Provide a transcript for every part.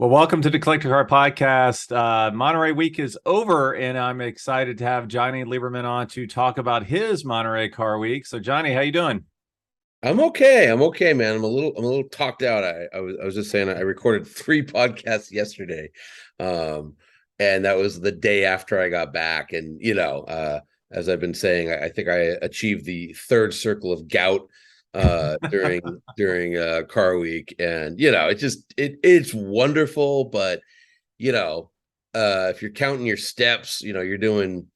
Well, welcome to the Collector Car Podcast. Monterey week is over, and I'm excited to have Jonny Lieberman on to talk about his Monterey car week. So, Jonny, how you doing? I'm okay. I'm okay, man. I'm a little talked out. I was just saying I recorded 3 podcasts yesterday. Um, and that was the day after I got back. And as I've been saying, I think I achieved the third circle of gout during car week. And it's wonderful, but if you're counting your steps, you're doing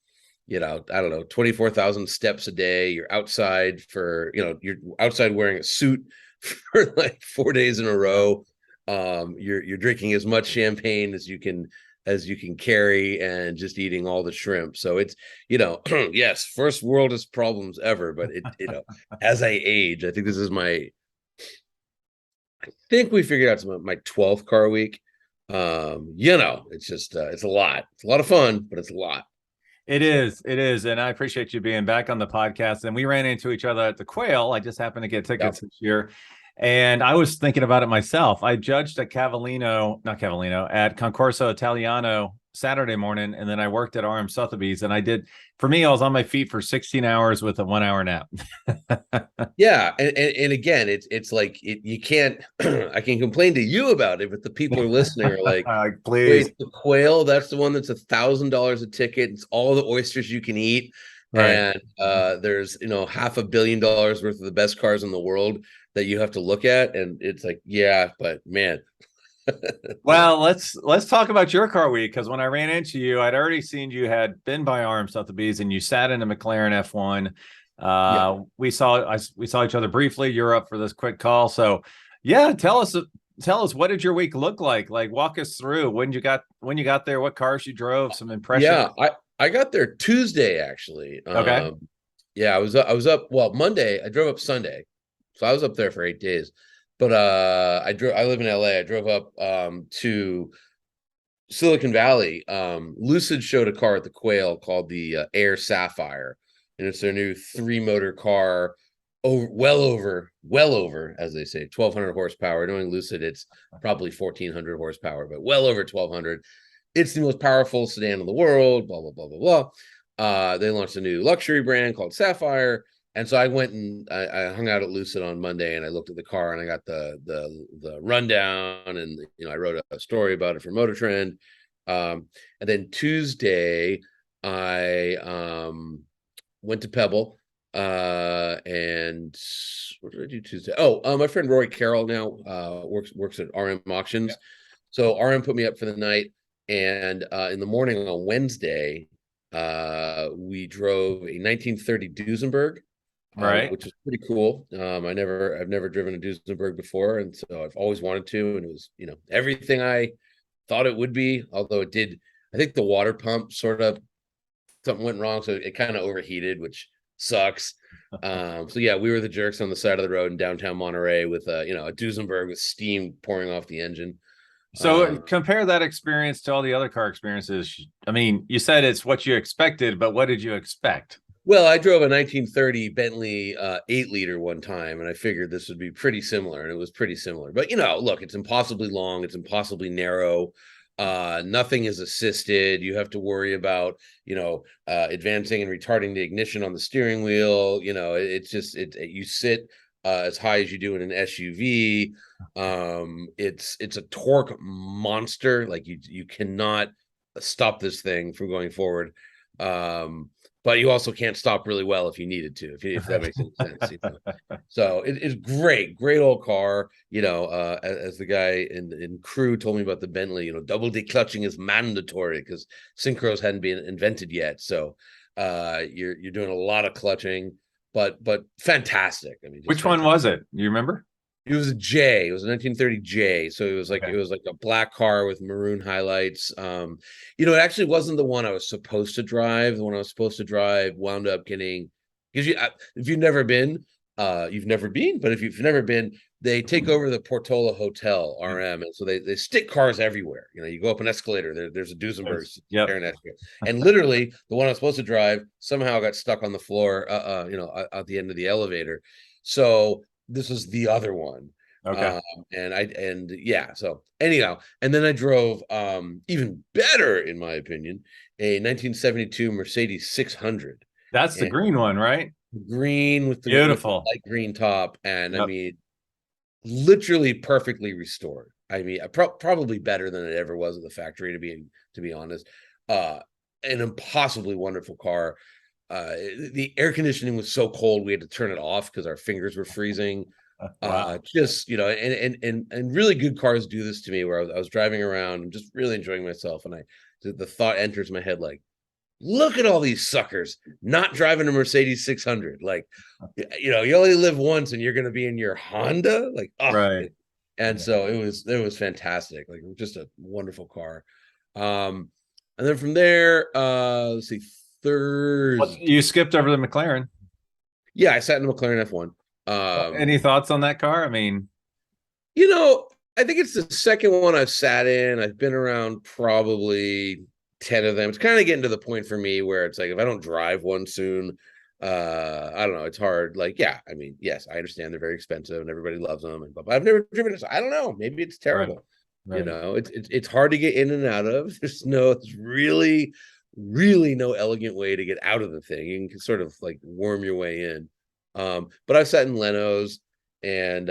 I don't know, 24,000 steps a day. You're outside wearing a suit for like 4 days in a row. You're drinking as much champagne as you can carry and just eating all the shrimp. So it's, yes, first worldest problems ever. But as I age, I think I think we figured out my 12th car week. It's just, it's a lot. It's a lot of fun, but it's a lot. It is, and I appreciate you being back on the podcast. And we ran into each other at the Quail. I just happened to get tickets this year, and I was thinking about it myself. I judged at at Concorso Italiano Saturday morning, and then I worked at RM Sotheby's. And for me, I was on my feet for 16 hours with a 1 hour nap. Yeah, and again, it's like you can't. I can complain to you about it, but the people who are listening are like, please. "Wait, the Quail? That's the one that's $1,000 a ticket. It's all the oysters you can eat, Right. and there's $500 million worth of the best cars in the world that you have to look at." And it's like, yeah, but man, Well, let's talk about your car week, because when I ran into you, I'd already seen you had been by RM Sotheby's and you sat in a Mclaren F1. yeah. We saw each other briefly. You're up for this quick call, so yeah, tell us what did your week look like? Like, walk us through when you got there, what cars you drove, some impressions. Yeah, I got there Tuesday actually. Okay. Yeah, I was up. Well, Monday I drove up Sunday, so I was up there for 8 days. But I live in LA. I drove up to Silicon Valley. Lucid showed a car at the Quail called the Air Sapphire, and it's their new 3 motor car, well over, as they say, 1,200 horsepower. Knowing Lucid, it's probably 1,400 horsepower, but well over 1,200. It's the most powerful sedan in the world. Blah blah blah blah blah. They launched a new luxury brand called Sapphire, and so I went and I hung out at Lucid on Monday, and I looked at the car, and I got the rundown, and I wrote a story about it for Motor Trend. And then Tuesday, I went to Pebble, and what did I do Tuesday? Oh, my friend Rory Carroll now works at RM Auctions, Yeah. so RM put me up for the night, and in the morning on Wednesday, we drove a 1930 Duesenberg, Right. which is pretty cool. I've never driven a Duesenberg before, and so I've always wanted to, and it was everything I thought it would be. Although it did, I think the water pump sort of something went wrong, so it kind of overheated, which sucks. So yeah, we were the jerks on the side of the road in downtown Monterey with a Duesenberg with steam pouring off the engine. So compare that experience to all the other car experiences. I mean, you said it's what you expected, but what did you expect? Well, I drove a 1930 Bentley 8-liter one time, and I figured this would be pretty similar, and it was pretty similar. But look, it's impossibly long, it's impossibly narrow. Nothing is assisted. You have to worry about advancing and retarding the ignition on the steering wheel. It's just you sit as high as you do in an SUV. It's a torque monster. Like you cannot stop this thing from going forward. But you also can't stop really well if you needed to, if that makes any sense. So it's great old car. As the guy in crew told me about the Bentley, double declutching is mandatory because synchros hadn't been invented yet. So you're doing a lot of clutching, but fantastic. I mean, just Which one fantastic. was it? You remember? It was a J. It was a 1930 J. So it was like Okay. a black car with maroon highlights. It actually wasn't the one I was supposed to drive. The one I was supposed to drive wound up getting, because if you've never been, you've never been. But if you've never been, they take over the Portola Hotel RM, and so they stick cars everywhere. You go up an escalator. There's a Duesenberg Yep. staring at you, and literally the one I was supposed to drive somehow got stuck on the floor. At the end of the elevator. So this was the other one. Okay. So anyhow, and then I drove even better, in my opinion, a 1972 Mercedes 600. That's the And green one, right? green with the Beautiful. light green top, and I Yep. mean, literally perfectly restored. I mean, probably better than it ever was at the factory, to be honest. An impossibly wonderful car. The air conditioning was so cold we had to turn it off because our fingers were freezing. Wow. Just, you know, and really good cars do this to me, where I was driving around and just really enjoying myself, and the thought enters my head like, look at all these suckers not driving a Mercedes 600. Like, you know, you only live once and you're going to be in your Honda. Like, oh, Right. and Yeah. so it was fantastic. Like, just a wonderful car. And then from there, let's see, Well, Thursday. you skipped over the McLaren. Yeah, I sat in a McLaren F1. Any thoughts on that car? I mean, You know, I think it's the second one I've sat in. I've been around probably 10 of them. It's kind of getting to the point for me where it's like, if I don't drive one soon, I don't know, it's hard. Like, yeah, I mean, yes, I understand they're very expensive and everybody loves them, but I've never driven it. So I don't know, maybe it's terrible. right. You know, it's hard to get in and out of. It's really no elegant way to get out of the thing. You can sort of like worm your way in. But I've sat in Leno's, and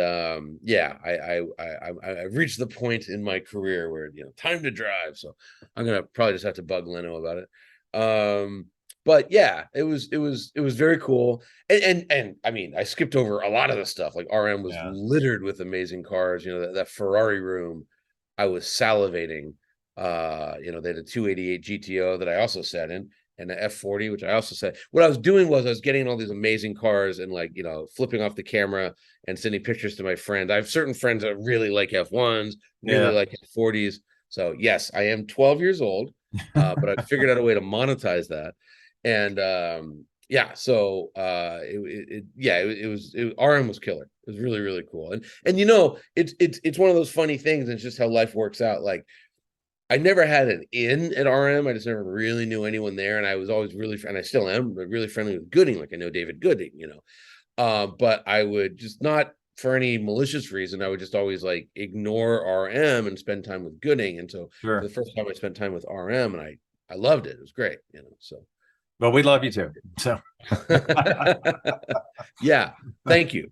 yeah, I've reached the point in my career where, you know, time to drive. So I'm gonna probably just have to bug Leno about it. But yeah, it was very cool. And I mean, I skipped over a lot of the stuff. Like, RM was Yeah. littered with amazing cars. You know, that Ferrari room, I was salivating. You know, they had a 288 GTO that I also sat in, and the F40, which I also said. What I was doing was I was getting all these amazing cars and, like, you know, flipping off the camera and sending pictures to my friends. I have certain friends that really like F1s, really Yeah. like F40s. So yes, I am 12 years old, but I figured out a way to monetize that. And yeah, so RM was killer. It was really cool. And you know, it's one of those funny things, and it's just how life works out. Like, I never had an in at RM. I just never really knew anyone there. And I was always and I still am, but really friendly with Gooding. Like, I know David Gooding, you know. But I would just, not for any malicious reason, I would just always like ignore RM and spend time with Gooding. And so for Sure. the first time I spent time with RM, and I loved it. It was great, you know. So Well, we love you too. So yeah, thank you.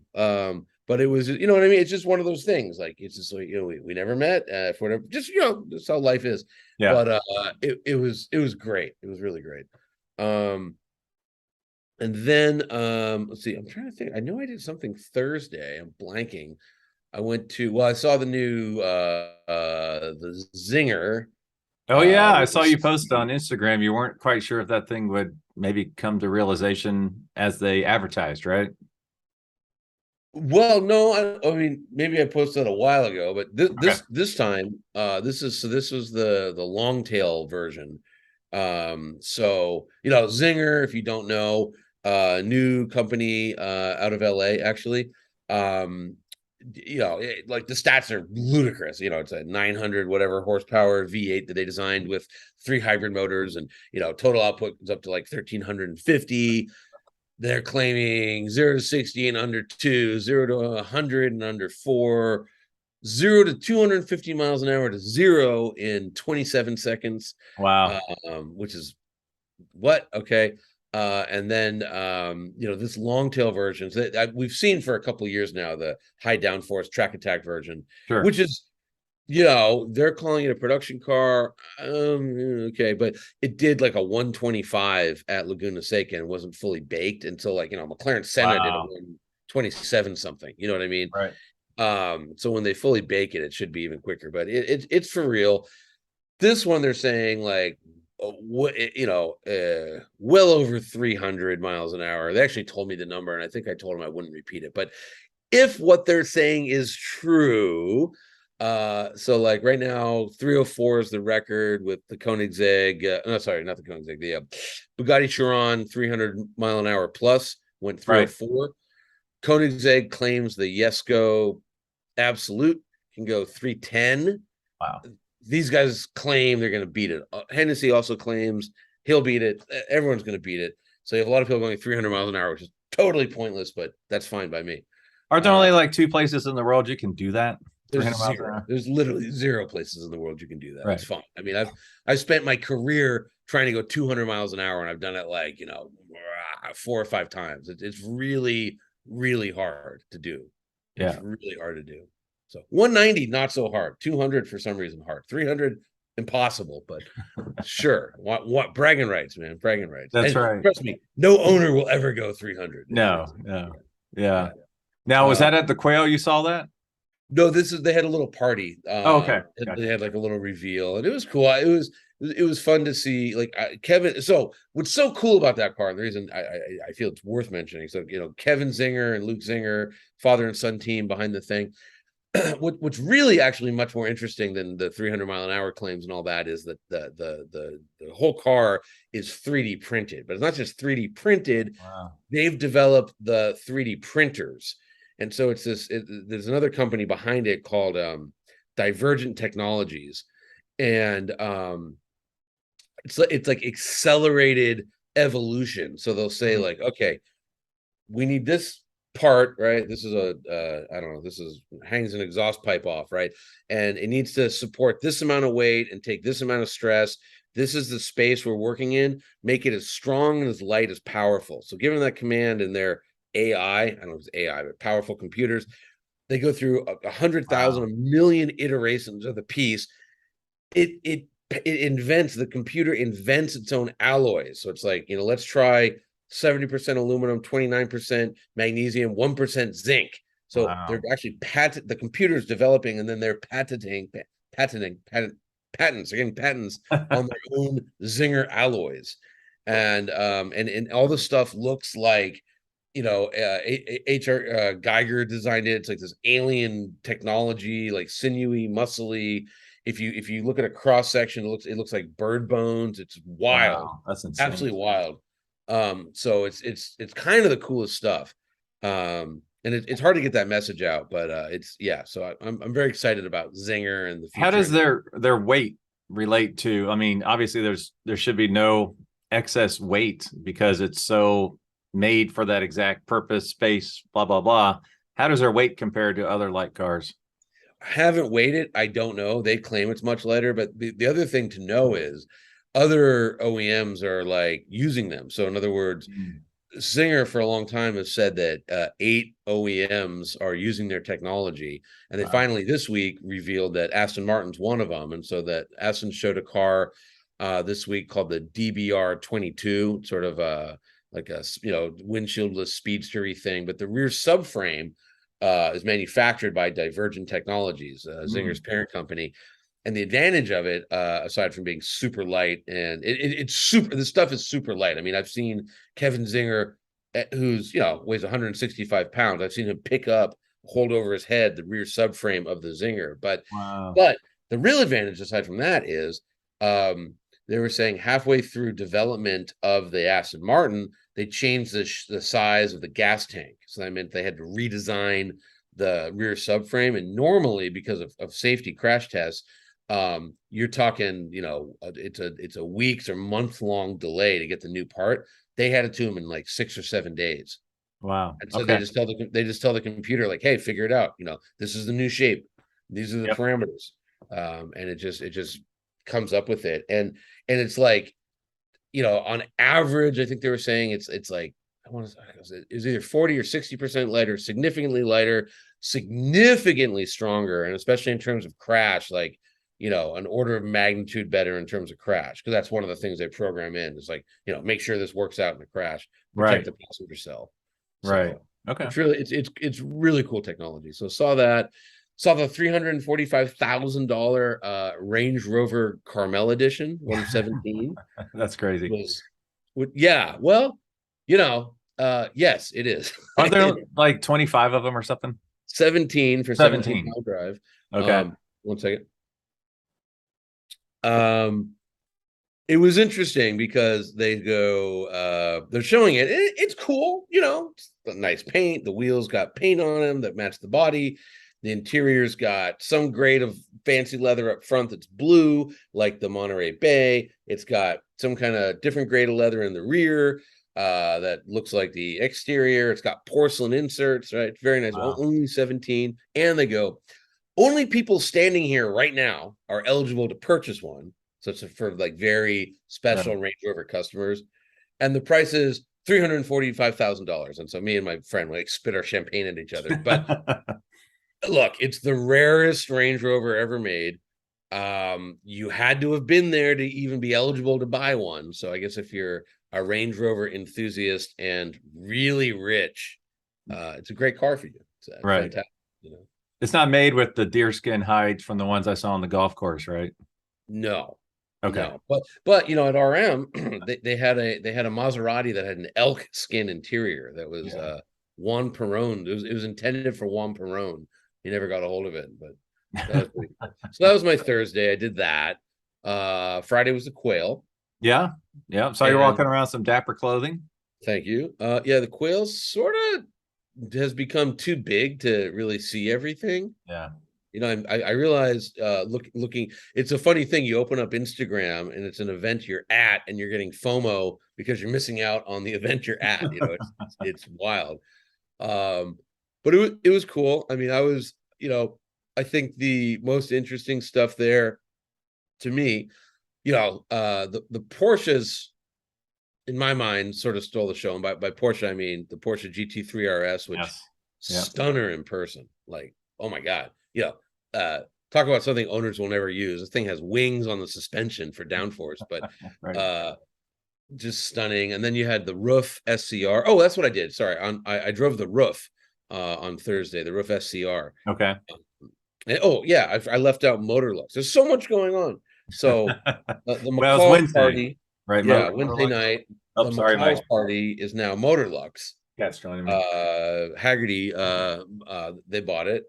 But it was, you know what I mean? It's just one of those things. Like, it's just like, you know, we never met, for whatever, just, you know, that's how life is. yeah. But it was great. It was really great. And then let's see, I'm trying to think. I know I did something Thursday. I'm blanking. I saw the new the Zinger. Oh yeah, I with saw the you post on Instagram. You weren't quite sure if that thing would maybe come to realization as they advertised, right? Well, no, I mean, maybe I posted a while ago, but Okay. this time, this was the long tail version. So, you know, Zinger, if you don't know, new company out of LA, actually. You know, like, the stats are ludicrous. You know, it's a 900 whatever horsepower V8 that they designed with 3 hybrid motors, and, you know, total output is up to like 1350. They're claiming 0 to 60 in under 2, 0 to 100 in under 4, 0 to 250 miles an hour to 0 in 27 seconds, Wow. which is what? Okay. And then, you know, this long tail versions that we've seen for a couple of years now, the high downforce track attack version, Sure. which is, you know, they're calling it a production car. Okay, but it did like a 125 at Laguna Seca and wasn't fully baked until, like, you know, McLaren Senna did a Wow. 127 something. You know what I mean? Right. So when they fully bake it, it should be even quicker. But it's for real. This one, they're saying like, you know, well over 300 miles an hour. They actually told me the number, and I think I told them I wouldn't repeat it. But if what they're saying is true, so like right now 304 is the record with the Koenigsegg, no, sorry, not the Koenigsegg, the Bugatti Chiron 300 mile an hour plus went Right. 304. Koenigsegg claims the Jesko Absolute can go 310. Wow. These guys claim they're going to beat it. Hennessy also claims he'll beat it. Everyone's going to beat it. So you have a lot of people going 300 miles an hour, which is totally pointless, but that's fine by me. Aren't there only like 2 places in the world you can do that? 300 There's miles an zero. hour? There's literally zero places in the world you can do that. Right. It's fun. I mean, I've spent my career trying to go 200 miles an hour, and I've done it like 4 or 5 times. It's really, really hard to do. It's Yeah. really hard to do. So 190 not so hard. 200 for some reason hard. 300 impossible, but sure. What bragging rights, man? Bragging rights. That's And right. trust me, no owner will ever go 300. No, no. Yeah. Yeah. Now, was that at the Quail you saw that? No, they had a little party. Oh, okay. They had like a little reveal, and it was cool. It was fun to see like Kevin. So what's so cool about that car, and the reason I feel it's worth mentioning, so Kevin Zinger and Luke Zinger, father and son team behind the thing. What's really actually much more interesting than the 300 mile an hour claims and all that is that the whole car is 3D printed, but it's not just 3D printed. Wow. They've developed the 3D printers. And so there's another company behind it called Divergent Technologies. And it's like accelerated evolution. So they'll say like, okay, we need this part, right? This is I don't know, hangs an exhaust pipe off, right? And it needs to support this amount of weight and take this amount of stress. This is the space we're working in. Make it as strong and as light as powerful. So given that command in their AI, I don't know if it's AI, but powerful computers, they go through 100,000, a million iterations of the piece. The computer invents its own alloys. So it's like, let's try 70% aluminum, 29% magnesium, 1% zinc. So they're actually the computer's developing, and then they're patents. They're getting patents on their own Zinger alloys. And all the stuff looks like, H.R. Geiger designed it. It's like this alien technology, like sinewy, muscly. If you look at a cross section, it looks like bird bones. It's wild. Wow, that's insane. Absolutely wild. So it's kind of the coolest stuff. And it's hard to get that message out, but so I'm very excited about Zinger and the future. How does their weight relate to? I mean, obviously there should be no excess weight because it's so made for that exact purpose, space, blah blah blah. How does their weight compare to other light cars? I haven't weighed it. I don't know. They claim it's much lighter, but the other thing to know is other OEMs are like using them. So in other words, Zinger for a long time has said that 8 OEMs are using their technology, and they finally this week revealed that Aston Martin's one of them. And so that Aston showed a car this week called the DBR 22, sort of like a windshieldless speedstery thing, but the rear subframe is manufactured by Divergent Technologies, Zinger's parent company. And the advantage of it, aside from being super light, and it's super, the stuff is super light. I mean, I've seen Kevin Zinger, who's weighs 165 pounds. I've seen him pick up, hold over his head the rear subframe of the Zinger. But the real advantage, aside from that, is they were saying halfway through development of the Aston Martin, they changed the size of the gas tank. So that meant they had to redesign the rear subframe. And normally, because of safety crash tests, you're talking, it's a weeks or month-long delay to get the new part. They had it to them in like 6 or 7 days. Wow. And so they just tell the computer, like, hey, figure it out. This is the new shape. These are the parameters. And it just comes up with it. And it's like, on average, I think they were saying it's like, is either 40 or 60% lighter, significantly lighter, significantly stronger, and especially in terms of crash, like, an order of magnitude better in terms of crash, because that's one of the things they program in is like, make sure this works out in a crash, protect the passenger cell. Right. Okay. It's really cool technology. So saw the $345,000 Range Rover Carmel edition, 117. That's crazy. Yes, it is. Are there like 25 of them or something? 17 for 17 mile drive. Okay. 1 second. It was interesting because they're showing it. It's cool, it's nice paint. The wheels got paint on them that match the body. The interior's got some grade of fancy leather up front that's blue, like the Monterey Bay. It's got some kind of different grade of leather in the rear. that looks like the exterior. It's got porcelain inserts, right? Very nice. Wow. Only 17. And they go, only people standing here right now are eligible to purchase one. So it's for like very special Range Rover customers. And the price is $345,000. And so me and my friend like spit our champagne at each other. But look, it's the rarest Range Rover ever made. You had to have been there to even be eligible to buy one. So I guess if you're a Range Rover enthusiast and really rich, it's a great car for you. It's fantastic, you know. It's not made with the deerskin hides from the ones I saw on the golf course, right? No. Okay. No. But you know, at RM, they had a Maserati that had an elk skin interior that was Juan Perón. It was intended for Juan Perón. He never got a hold of it, but that was so that was my Thursday. I did that. Friday was the quail. Yeah. So you're walking around some dapper clothing. Thank you. Yeah, the quail sort of has become too big to really see everything. Yeah. You know, I realized looking, it's a funny thing. You open up Instagram and it's an event you're at, and you're getting FOMO because you're missing out on the event you're at. You know, it's wild. But it was cool. I mean, I think the most interesting stuff there to me, the Porsches, in my mind, sort of stole the show. And by Porsche, I mean the Porsche Gt3 Rs, which stunner in person. Like, oh my God. Talk about something owners will never use. This thing has wings on the suspension for downforce, but just stunning. And then you had the roof SCR. Oh, that's what I did. Sorry. I drove the roof on Thursday, the roof SCR. Okay. I left out Motorlux. There's so much going on. So the Mclaren party, right? Yeah, Wednesday night. Oh, the sorry, Mclaren party is now Motorlux. That's joining me. Haggerty, they bought it,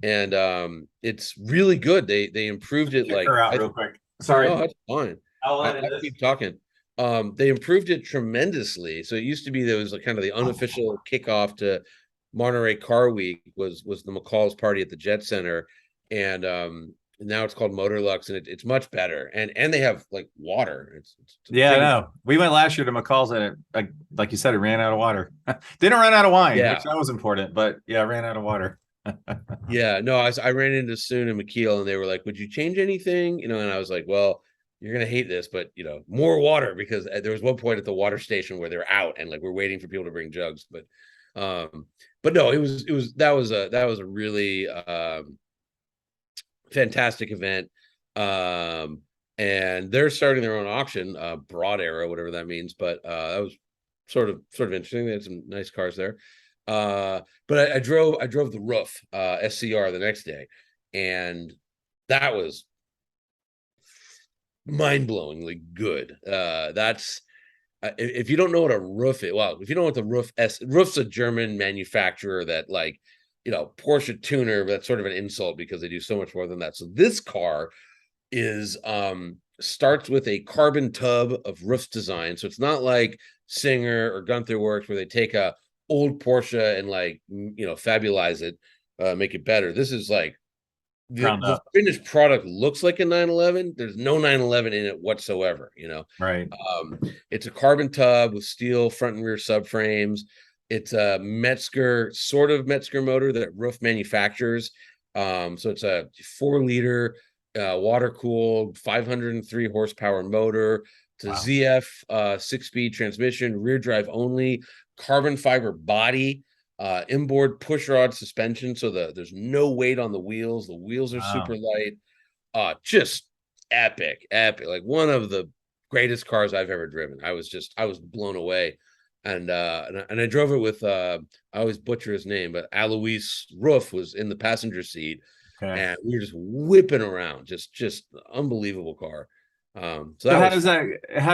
and it's really good. They improved it. Check her out real quick. Sorry. Oh, that's fine. I keep talking. They improved it tremendously. So it used to be there was kind of the unofficial kickoff to Monterey Car Week was the McCall's party at the Jet Center, and now it's called Motorlux, and it's much better. And they have like water. It's I know. We went last year to McCall's, and it, like you said, it ran out of water. Didn't run out of wine, which that was important, but it ran out of water. I ran into Soon and Mcneil, and they were like, "Would you change anything?" And I was like, "Well, you're gonna hate this, but more water," because there was one point at the water station where they're out, and like we're waiting for people to bring jugs, but no, that was a really fantastic event. And they're starting their own auction, Broad Arrow, whatever that means, but that was sort of interesting. They had some nice cars there. But I drove the roof SCR the next day, and that was mind-blowingly good. That's if you don't know what a roof is, if you don't know what the roof's a German manufacturer that Porsche tuner, but that's sort of an insult because they do so much more than that. So this car is starts with a carbon tub of roof design. So it's not like Singer or Gunther Works where they take a old Porsche and fabulize it, make it better. This is like the finished product looks like a 911. There's no 911 in it whatsoever, Right. It's a carbon tub with steel front and rear subframes. It's a sort of Metzger motor that Roof manufactures. So it's a 4-liter water-cooled 503 horsepower motor. It's a ZF 6-speed transmission, rear drive only, carbon fiber body, inboard pushrod suspension. So there's no weight on the wheels. The wheels are super light. Just epic. Like one of the greatest cars I've ever driven. I was blown away. And I drove it with I always butcher his name, but Alois Roof was in the passenger seat, and we were just whipping around, just unbelievable car. So how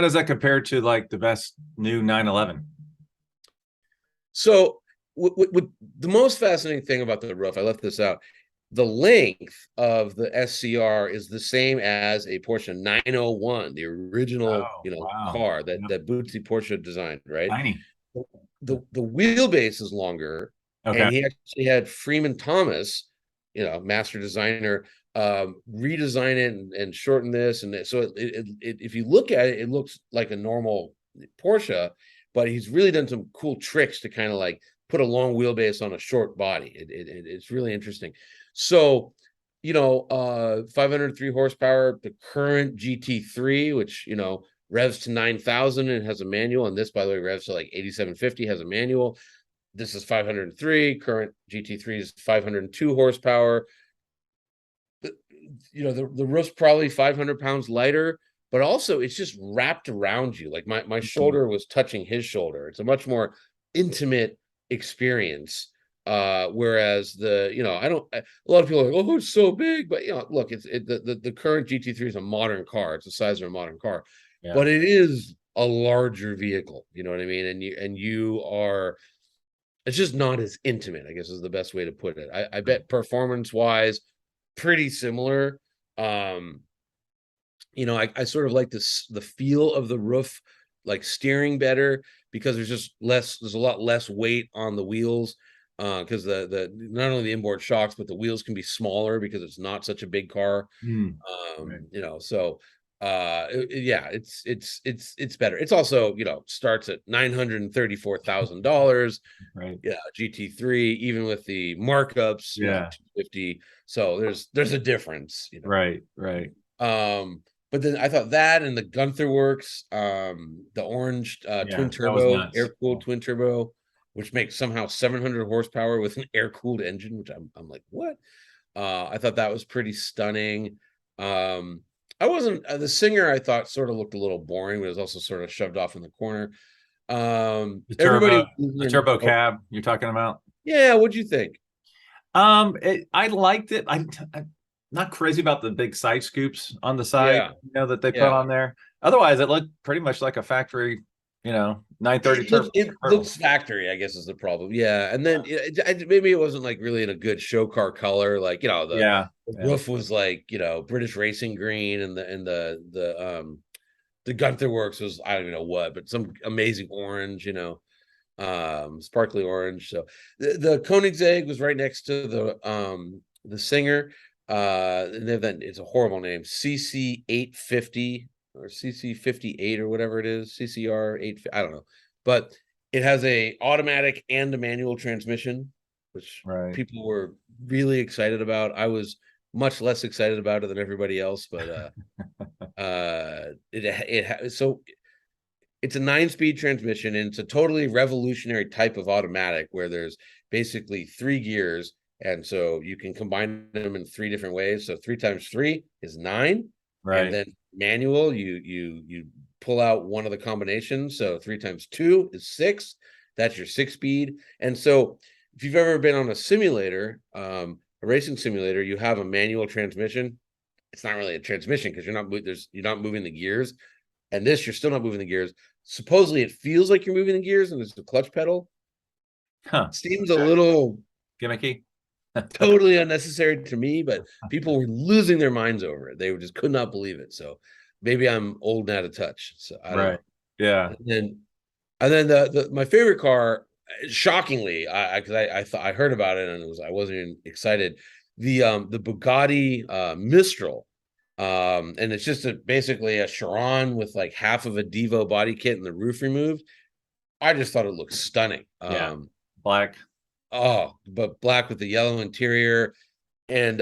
does that compare to like the best new 911? So what the most fascinating thing about the Roof, I left this out. The length of the SCR is the same as a Porsche 901, the original, car that Bootsy Porsche designed, right? Tiny. The wheelbase is longer, and he actually had Freeman Thomas, master designer, redesign it and shorten this, and so it if you look at it, it looks like a normal Porsche, but he's really done some cool tricks to kind of like put a long wheelbase on a short body. It's really interesting. So, 503 horsepower, the current GT3, which, revs to 9,000 and has a manual. And this, by the way, revs to like 8,750, has a manual. This is 503. Current GT3 is 502 horsepower. The roof's probably 500 pounds lighter, but also it's just wrapped around you. Like my shoulder was touching his shoulder. It's a much more intimate experience. Whereas a lot of people are like, oh, it's so big, but look, the current GT3 is a modern car. It's the size of a modern car, but it is a larger vehicle. You know what I mean? And you are, it's just not as intimate, I guess is the best way to put it. I bet performance wise, pretty similar. I sort of like the feel of the roof, like steering better, because there's a lot less weight on the wheels, because the not only the inboard shocks, but the wheels can be smaller because it's not such a big car. Right. So it's better. It's also, starts at $934,000. Right. Yeah, GT3, even with the markups, 250. So there's a difference, Right. But then I thought that, and the Gunther Works, the orange twin turbo, air-cooled twin turbo, which makes somehow 700 horsepower with an air-cooled engine, which I'm like, what? I thought that was pretty stunning. I wasn't the Singer, I thought sort of looked a little boring, but it was also sort of shoved off in the corner. The turbo cab you're talking about? Yeah, what'd you think? I liked it. I'm not crazy about the big side scoops on the side, that they put on there. Otherwise, it looked pretty much like a factory, 930 turbo. It looks factory, I guess, is the problem. Yeah, and then maybe it wasn't like really in a good show car color, like the roof was like British racing green, and the Gunther Works was, I don't even know what, but some amazing orange, sparkly orange. So the Koenigsegg was right next to the Singer. And then it's a horrible name, CC 850 or CC 58 or whatever it is, CCR 8, I don't know, but it has a automatic and a manual transmission, which people were really excited about. I was much less excited about it than everybody else, but so it's a 9-speed transmission, and it's a totally revolutionary type of automatic where there's basically 3 gears. And so you can combine them in 3 different ways. So 3 times 3 is 9. Right. And then manual, you pull out one of the combinations. So 3 times 2 is 6. That's your 6-speed. And so if you've ever been on a simulator, a racing simulator, you have a manual transmission. It's not really a transmission because you're not moving the gears. And this, you're still not moving the gears. Supposedly it feels like you're moving the gears, and there's a clutch pedal. Seems a little gimmicky. Totally unnecessary to me, but people were losing their minds over it. They just could not believe it. So maybe I'm old and out of touch. So I don't know. Yeah. And then my favorite car, shockingly, I heard about it, and I wasn't even excited. The Bugatti Mistral. And it's just basically a Chiron with like half of a Devo body kit and the roof removed. I just thought it looked stunning. Black. Oh, but black with the yellow interior. And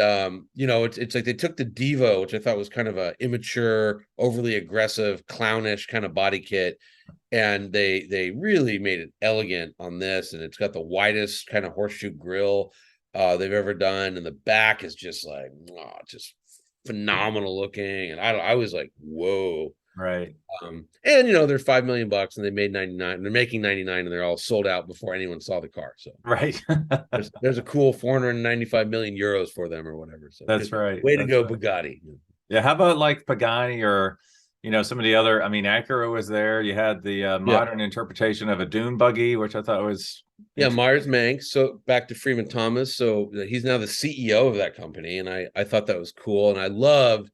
it's like they took the Devo, which I thought was kind of a immature, overly aggressive, clownish kind of body kit, and they really made it elegant on this. And it's got the widest kind of horseshoe grill they've ever done, and the back is just like just phenomenal looking. And I was like, whoa. Right. And they're $5 million and they made 99, and they're making 99, and they're all sold out before anyone saw the car. So there's a cool 495 million euros for them or whatever. So that's right. Way to go, Bugatti. Yeah. How about like Pagani or some of the other? Acura was there. You had the modern interpretation of a dune buggy, which I thought was Myers Manx. So back to Freeman Thomas. So he's now the CEO of that company, and I thought that was cool, and I loved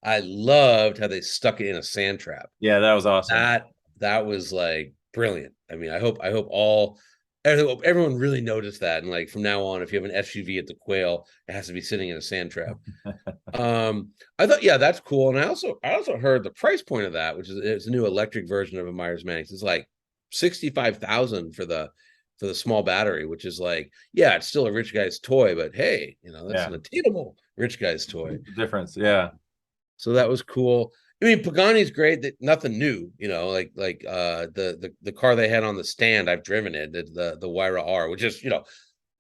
how they stuck it in a sand trap. Yeah, that was awesome. That was like brilliant. I hope everyone really noticed that. And like from now on, if you have an SUV at the Quail, it has to be sitting in a sand trap. I thought, that's cool. And I also heard the price point of that, which is it's a new electric version of a Myers Manx. It's like $65,000 for the small battery, which is like, yeah, it's still a rich guy's toy, but hey, that's an attainable rich guy's toy. Difference, yeah. So that was cool. I mean, Pagani's great. That nothing new, like the car they had on the stand. I've driven it, the Huayra R, which is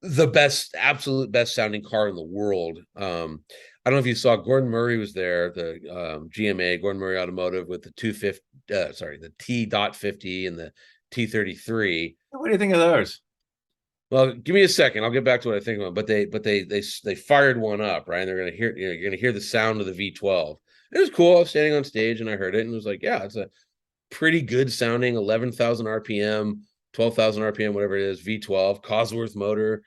the absolute best sounding car in the world. I don't know if you saw Gordon Murray was there, the GMA Gordon Murray Automotive with the the T.50 and the T33. What do you think of those? Well, give me a second. I'll get back to what I think of them. But they fired one up, right? And they're gonna hear you're gonna hear the sound of the V12. It was cool. I was standing on stage and I heard it and was like, yeah, it's a pretty good sounding 11,000 RPM, 12,000 RPM, whatever it is, V12, Cosworth motor.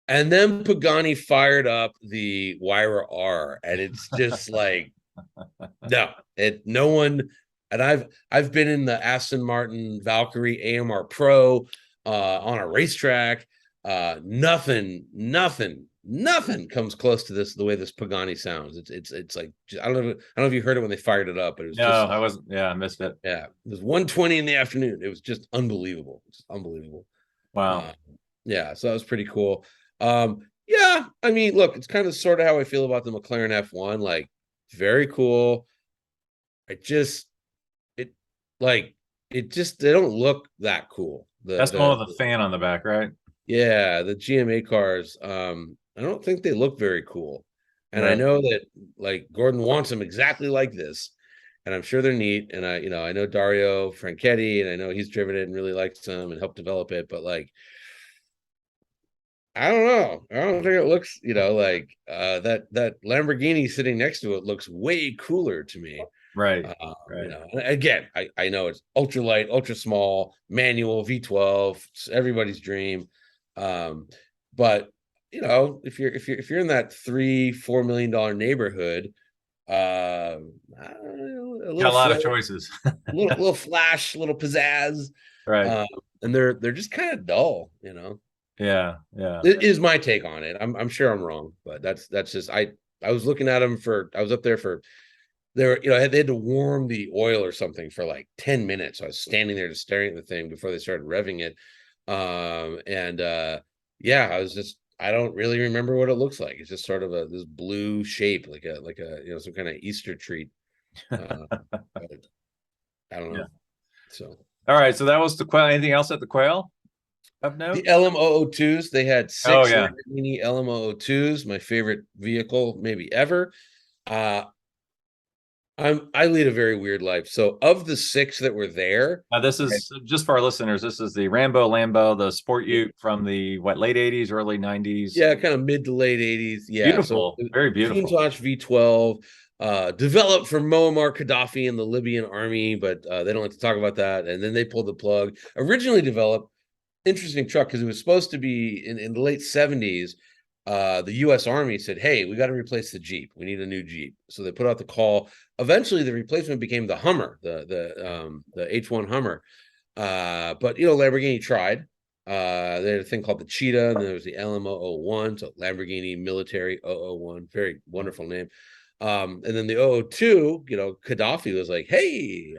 And then Pagani fired up the Huayra R, and it's just like, no one. And I've been in the Aston Martin Valkyrie AMR Pro on a racetrack. Nothing comes close to this. The way this Pagani sounds, it's like, I don't know if you heard it when they fired it up, but it was I wasn't. Yeah, I missed it. Yeah, it was 1:20 in the afternoon. It was just unbelievable. Wow. Yeah, so that was pretty cool. Yeah, I mean, look, it's kind of sort of how I feel about the McLaren F1. Like, very cool. They don't look that cool. That's the one with the fan on the back, right? Yeah, the GMA cars. I don't think they look very cool. And right. I know that like Gordon wants them exactly like this. And I'm sure they're neat. And I know Dario Franchetti, and I know he's driven it and really likes them and helped develop it. But like, I don't know. I don't think it looks, like that Lamborghini sitting next to it looks way cooler to me. Right. Again, I know it's ultra light, ultra small, manual, V12, everybody's dream. But if you're in that $3-4 million neighborhood, got a lot of choices. little flash, little pizzazz, right? And they're just kind of dull, Yeah. It is my take on it. I'm sure I'm wrong, but that's just I was looking at them I was up there for. They had to warm the oil or something for like 10 minutes. So I was standing there just staring at the thing before they started revving it. I don't really remember what it looks like. It's just sort of this blue shape, like a some kind of Easter treat. I don't know. Yeah. So all right. So that was the Quail. Anything else at the Quail? Of note? The LM002s. They had 6 Lamborghini LM002s, my favorite vehicle maybe ever. I lead a very weird life. So of the 6 that were there, this is just for our listeners. This is the Rambo Lambo, the Sport Ute from the late 80s, early 90s. Yeah, kind of mid to late 80s. Yeah, beautiful, so very beautiful. Countach V12, developed for Muammar Gaddafi and the Libyan army, but they don't like to talk about that. And then they pulled the plug. Originally developed, interesting truck because it was supposed to be in the late 70s. The U.S. Army said, hey, we got to replace the Jeep. We need a new Jeep. So they put out the call. Eventually, the replacement became the Hummer, the H1 Hummer. But, Lamborghini tried. They had a thing called the Cheetah, and then there was the LM001, so Lamborghini Military 001. Very wonderful name. And then the 002, Gaddafi was like, hey,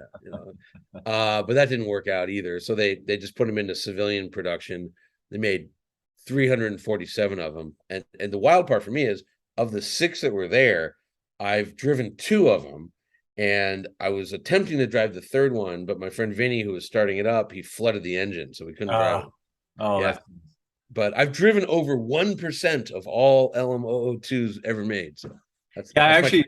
but that didn't work out either. So they just put them into civilian production. They made 347 of them. And the wild part for me is of the 6 that were there, I've driven 2 of them, and I was attempting to drive the 3rd one, but my friend Vinny, who was starting it up, he flooded the engine, so we couldn't drive it. Oh, yeah. But I've driven over 1% of all LM002s ever made. So that's actually,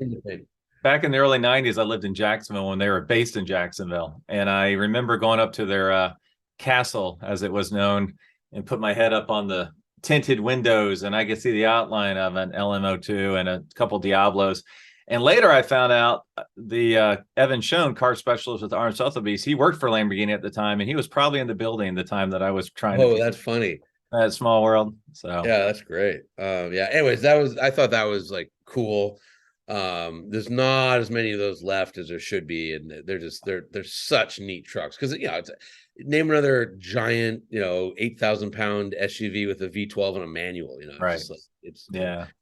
back in the early 90s, I lived in Jacksonville when they were based in Jacksonville. And I remember going up to their castle, as it was known, and put my head up on the tinted windows, and I could see the outline of an LM02 and a couple Diablos. And later I found out the Evan Schoen, car specialist with Armed Sotheby's, he worked for Lamborghini at the time, and he was probably in the building the time that I was trying to. Oh, that's funny. That small world. So yeah, that's great. Anyways, I thought that was like cool. There's not as many of those left as there should be, and they're such neat trucks because it's name another giant 8,000-pound SUV with a V12 and a manual. right?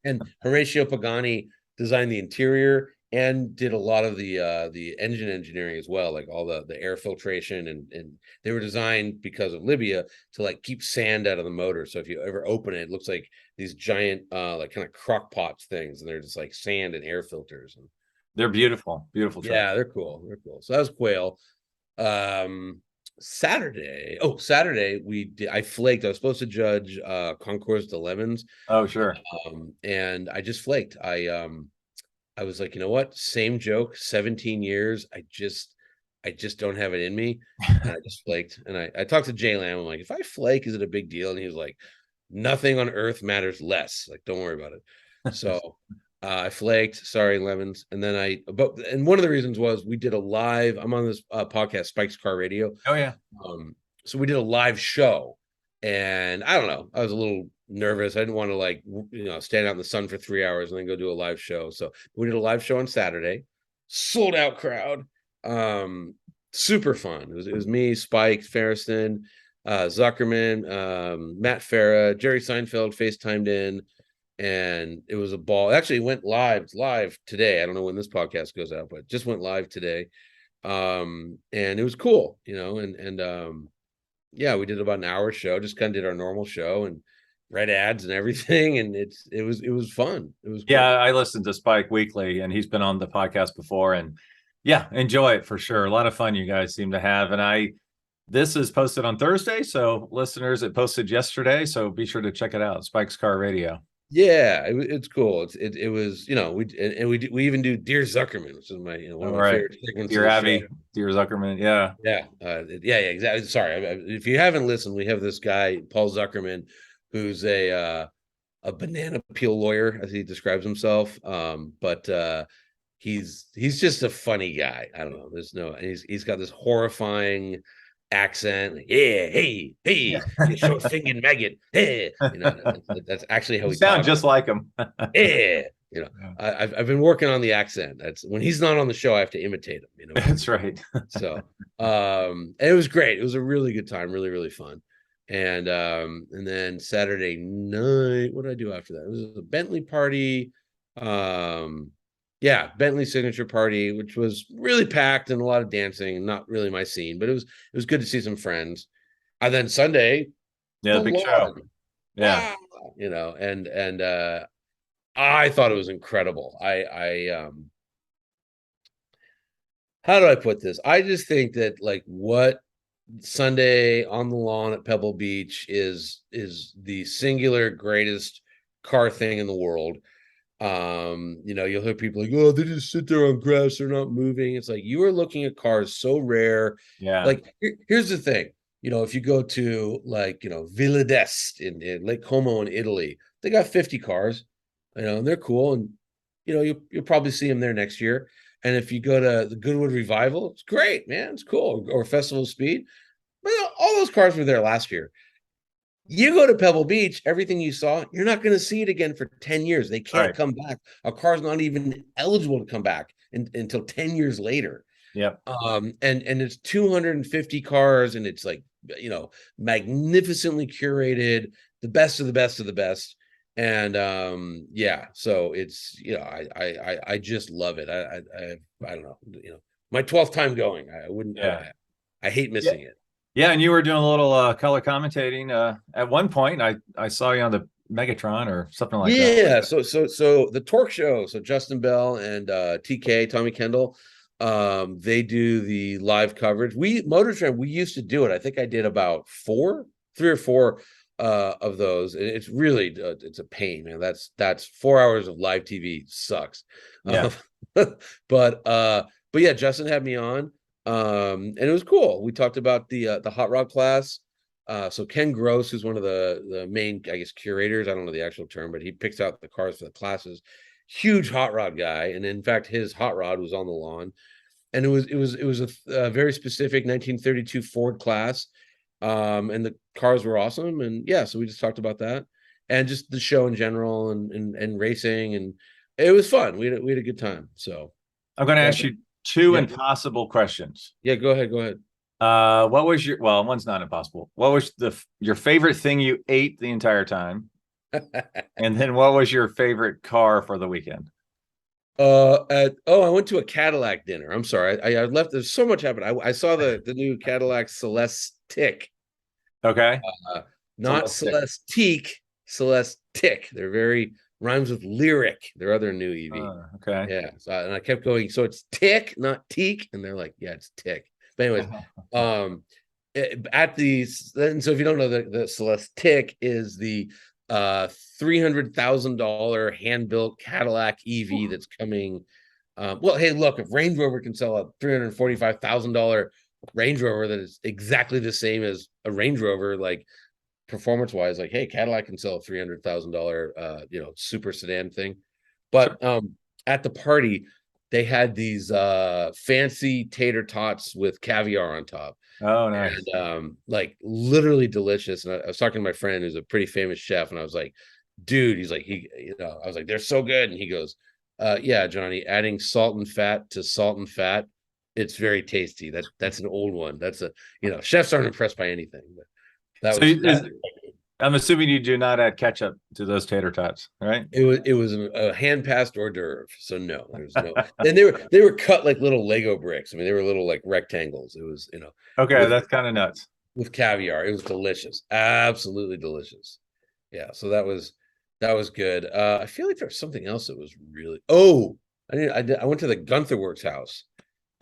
And Horatio Pagani designed the interior and did a lot of the engine engineering as well, like all the air filtration, and they were designed because of Libya to like keep sand out of the motor. So if you ever open it, it looks like these giant like kind of crock pots things, and they're just like sand and air filters. And They're beautiful, beautiful trucks. yeah, they're cool. They're cool. So that was Quail. Saturday. Oh, Saturday I flaked. I was supposed to judge Concours de Lemons. Oh, sure. And I just flaked. I was like, you know what? Same joke, 17 years. I just don't have it in me. And I just flaked. And I talked to Jay Lamb. I'm like, if I flake, is it a big deal? And he was like, nothing on earth matters less. Like, don't worry about it. So I flaked. Sorry, Lemons. And then and one of the reasons was we did a live, I'm on this podcast, Spike's Car Radio. Oh, yeah. So we did a live show. And I don't know, I was a little nervous. I didn't want to like, stand out in the sun for 3 hours and then go do a live show. So we did a live show on Saturday, sold out crowd. Super fun. It was me, Spike, Ferriston, Zuckerman, Matt Farah, Jerry Seinfeld FaceTimed in, and it was a ball. It actually went live today. I don't know when this podcast goes out, but just went live today. And it was cool, and yeah, we did about an hour show, just kind of did our normal show and read ads and everything. And it was fun. It was cool. Yeah, I listened to Spike weekly, and he's been on the podcast before, and yeah, enjoy it for sure. A lot of fun you guys seem to have. And this is posted on Thursday, so listeners, it posted yesterday, so be sure to check it out. Spike's Car Radio. Yeah, it's cool. It was, we even do Dear Zuckerman, which is my one of my favorite segments. Dear Abby, Dear Zuckerman, yeah, exactly. Sorry, if you haven't listened, we have this guy Paul Zuckerman, who's a banana peel lawyer, as he describes himself. But he's just a funny guy. I don't know. He's got this horrifying accent. Like, yeah, hey, you short-fingered maggot. Hey, that's actually how he sounds just like him. Yeah, I've been working on the accent. That's when he's not on the show, I have to imitate him. That's right. So, and it was great. It was a really good time, really, really fun. And then Saturday night, what did I do after that? It was a Bentley party. Yeah, Bentley signature party, which was really packed and a lot of dancing. Not really my scene, but it was good to see some friends. And then Sunday, the big show. Yeah, and I thought it was incredible. How do I put this? I just think that like what Sunday on the lawn at Pebble Beach is the singular greatest car thing in the world. You'll hear people like, oh, they just sit there on grass, they're not moving. It's like you are looking at cars so rare. Yeah. Like here's the thing, if you go to like Villa d'Este in Lake Como in Italy, they got 50 cars, and they're cool, and you'll probably see them there next year. And if you go to the Goodwood Revival, it's great, man, it's cool, or Festival of Speed, but all those cars were there last year. You go to Pebble Beach, everything you saw, you're not going to see it again for 10 years. They can't come back. A car's not even eligible to come back until 10 years later. Yep. And it's 250 cars, and it's like, magnificently curated, the best of the best of the best. And so it's, I just love it. I don't know, my 12th time going. I wouldn't, I hate missing it. Yeah, and you were doing a little color commentating at one point. I saw you on the Megatron or something like that. Yeah, so the Torque Show. So Justin Bell and TK Tommy Kendall, they do the live coverage. Motor Trend, we used to do it. I think I did about 3 or 4 of those. It's really it's a pain, man. That's 4 hours of live TV sucks. Yeah, but yeah, Justin had me on. And it was cool. We talked about the hot rod class. So Ken Gross, who's one of the main, I guess, curators, I don't know the actual term, but he picks out the cars for the classes. Huge hot rod guy, and in fact, his hot rod was on the lawn, and it was a very specific 1932 Ford class, and the cars were awesome. And yeah, so we just talked about that, and just the show in general, and racing, and it was fun. We had a good time. So I'm going to ask you 2 impossible questions. Yeah, go ahead. What was one's not impossible. What was your favorite thing you ate the entire time? And then what was your favorite car for the weekend? I went to a Cadillac dinner. I'm sorry, I left. There's so much happened. I saw the new Cadillac Celestique, Okay. uh, not Celeste. Celestique, Celestique. They're very rhymes with lyric. Their other new EV. Okay. Yeah. So and I kept going. So it's tick, not teak, and they're like, yeah, it's tick. But anyways, at the and so if you don't know, the Celestique is the $300,000 hand-built Cadillac EV that's coming. Well, hey, look, if Range Rover can sell a $345,000 Range Rover that is exactly the same as a Range Rover, like performance-wise, like, hey, Cadillac can sell a $300,000 super sedan thing. But at the party, they had these fancy tater tots with caviar on top. Oh, nice. And like literally delicious. And I was talking to my friend who's a pretty famous chef, and I was like, dude, he's like, I was like, they're so good. And he goes, yeah, Johnny, adding salt and fat to salt and fat, it's very tasty. That's an old one. That's chefs aren't impressed by anything. But I'm assuming you do not add ketchup to those tater tots, right? it was a hand passed hors d'oeuvre. So no, there's no. And they were cut like little Lego bricks. I mean, they were little like rectangles. It was Okay, that's kind of nuts. With caviar. It was delicious, absolutely delicious. Yeah, so that was good. I feel like there's something else that was really. Oh, I went to the Gunther Works house.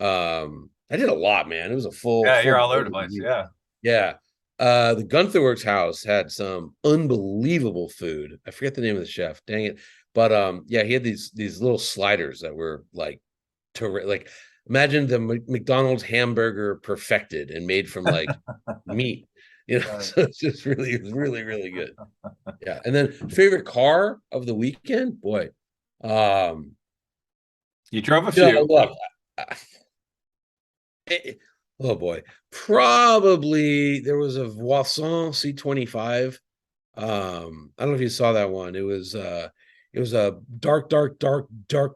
I did a lot, man. It was a full. Yeah, you're full all over the place. Yeah. Yeah. The Gunther Works house had some unbelievable food. I forget the name of the chef. Dang it. But yeah, he had these little sliders that were like like imagine the McDonald's hamburger perfected and made from like meat. So it's just it was really, really good. Yeah. And then favorite car of the weekend, boy. You drove a few. Look, oh boy, probably there was a Voisin C25. I don't know if you saw that one. It was a dark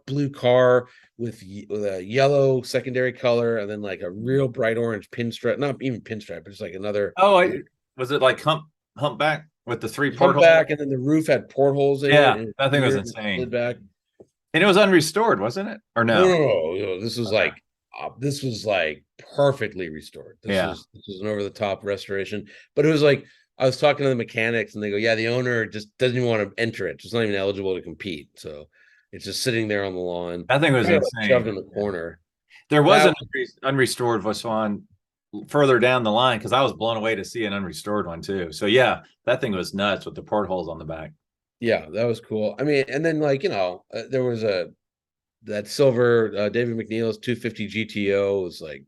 blue car with a yellow secondary color, and then like a real bright orange pinstripe. Not even pinstripe, but just like another. Oh, was it like humpback with the 3 portholes? Humpback, and then the roof had portholes in it. Yeah, that thing was insane. Back. And it was unrestored, wasn't it? Or no? No, this was like perfectly restored. This was an over the top restoration, but it was like I was talking to the mechanics, and they go, "Yeah, the owner just doesn't even want to enter it. It's not even eligible to compete, so it's just sitting there on the lawn." That thing was insane. Shoved in the corner. There was an unrestored Voisin further down the line because I was blown away to see an unrestored one too. So yeah, that thing was nuts with the portholes on the back. Yeah, that was cool. I mean, and then like there was that silver David Mcneil's 250 GTO was like,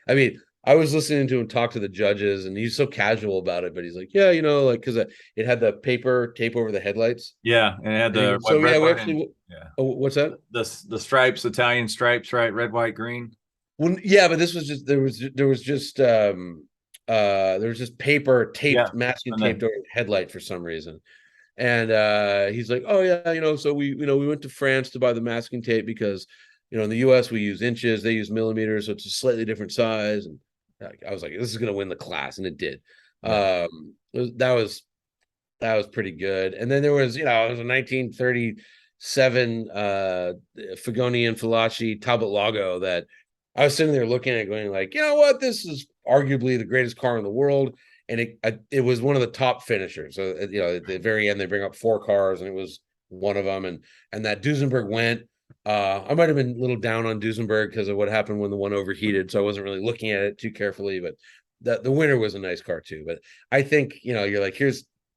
I mean, I was listening to him talk to the judges, and he's so casual about it, but he's like, yeah, like because it had the paper tape over the headlights. Yeah, and it had the we actually. Oh, what's that? The stripes, Italian stripes, right? Red, white, green. Well, yeah, but this was just there was just paper taped, masking taped over the headlight for some reason. And he's like, oh yeah, so we went to France to buy the masking tape because in the US we use inches, they use millimeters, so it's a slightly different size. And I was like, this is gonna win the class, and it did. Yeah. That was pretty good. And then there was it was a 1937 Fagoni and Falaschi Talbot Lago that I was sitting there looking at, going like, you know what, this is arguably the greatest car in the world. And it was one of the top finishers. So at the very end, they bring up 4 cars, and it was one of them. And that Duesenberg went. I might have been a little down on Duesenberg because of what happened when the one overheated, so I wasn't really looking at it too carefully. But the winner was a nice car too. But I think you're like,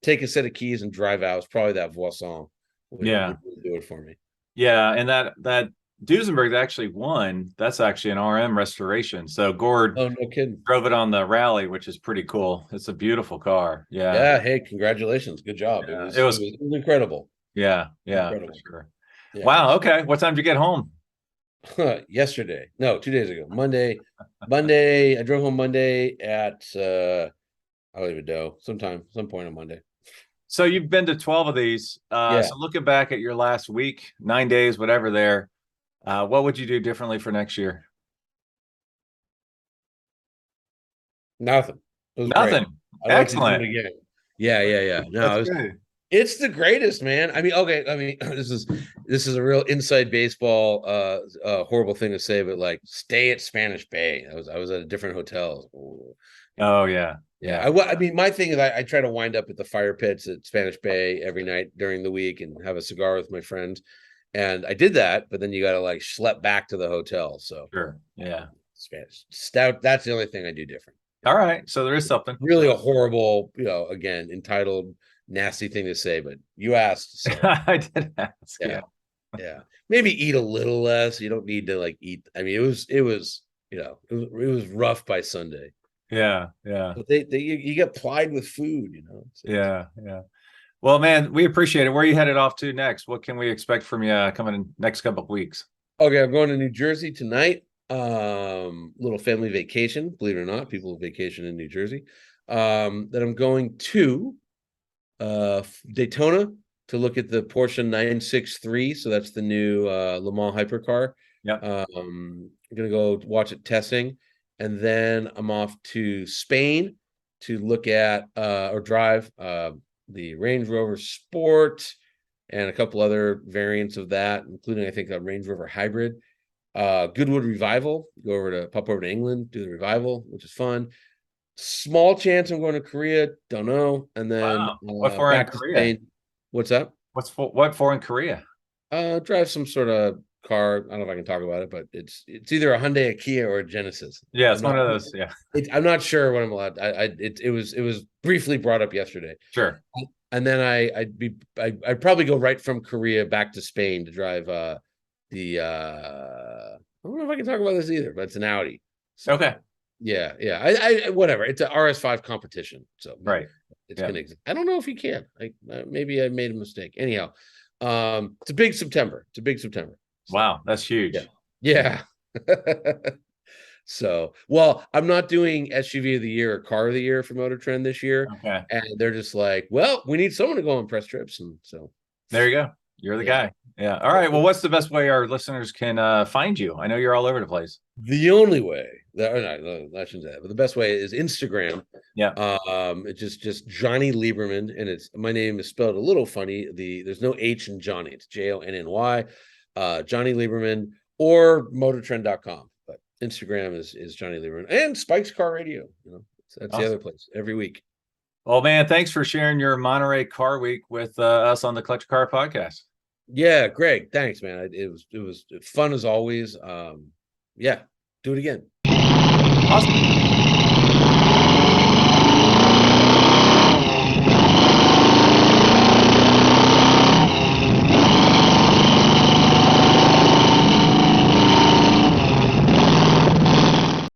take a set of keys and drive out. It's probably that Voisin. Would do it for me. Yeah, and that Duesenberg actually won. That's actually an RM restoration. So Gord no kidding. Drove it on the rally, which is pretty cool. It's a beautiful car. Yeah. Yeah. Hey, congratulations. Good job. Yeah, it was incredible. Yeah. Yeah. Incredible. For sure. Yeah. Wow. Okay. What time did you get home? Yesterday. No, 2 days ago. Monday. I drove home Monday at I don't even know. Some point on Monday. So you've been to 12 of these. So looking back at your last week, 9 days, whatever there, what would you do differently for next year? Nothing. Nothing. Excellent. Yeah. No, It's the greatest, man. I mean, okay. I mean, this is a real inside baseball, horrible thing to say, but like, stay at Spanish Bay. I was at a different hotel. Oh yeah, Yeah. I mean, my thing is, I try to wind up at the fire pits at Spanish Bay every night during the week and have a cigar with my friends. And I did that, but then you got to like schlep back to the hotel. So sure, yeah. Spanish stout. That's the only thing I do different. All right, so there is something. Really a horrible, again, entitled, nasty thing to say, but you asked. So. I did ask. Yeah. Maybe eat a little less. You don't need to like eat. I mean, it was rough by Sunday. Yeah. But you get plied with food, So yeah. Well, man, we appreciate it. Where are you headed off to next? What can we expect from you coming in next couple of weeks? Okay, I'm going to New Jersey tonight. Little family vacation, believe it or not, people vacation in New Jersey. Then I'm going to Daytona to look at the Porsche 963. So that's the new Le Mans hypercar. Yeah. I'm gonna go watch it testing, and then I'm off to Spain to look at or drive the Range Rover Sport and a couple other variants of that, including I think a Range Rover Hybrid. Goodwood Revival, pop over to England, do the revival, which is fun. Small chance I'm going to Korea, don't know. And then what for in Korea? Spain. What's that? What for in Korea? Drive some sort of car. I don't know if I can talk about it, but it's either a Hyundai, a Kia, or a Genesis. Yeah, it's one of those. Yeah, I'm not sure what I'm allowed. It was briefly brought up yesterday. Sure. And then I'd probably go right from Korea back to Spain to drive I don't know if I can talk about this either, but it's an Audi. So, okay. Yeah. I whatever. It's an RS5 competition. So right. It's Koenigsegg. I don't know if you can. Maybe I made a mistake. Anyhow, it's a big September. Wow, that's huge. Yeah. So, well, I'm not doing SUV of the year or car of the year for Motor Trend this year. Okay. And they're just like, well, we need someone to go on press trips. And so there you go. You're the guy. Yeah. All right. Well, what's the best way our listeners can find you? I know you're all over the place. The only way that, no, I shouldn't say that, but the best way is Instagram. Yeah. It's just Jonny Lieberman, and my name is spelled a little funny. There's no H in Jonny. It's Jonny. Jonny Lieberman, or motortrend.com. But Instagram is Jonny Lieberman, and Spike's Car Radio. That's awesome. The other place every week. Well, man, thanks for sharing your Monterey Car Week with us on the Collector Car Podcast. Yeah, Greg, thanks, man. It was fun as always. Yeah, do it again. Awesome.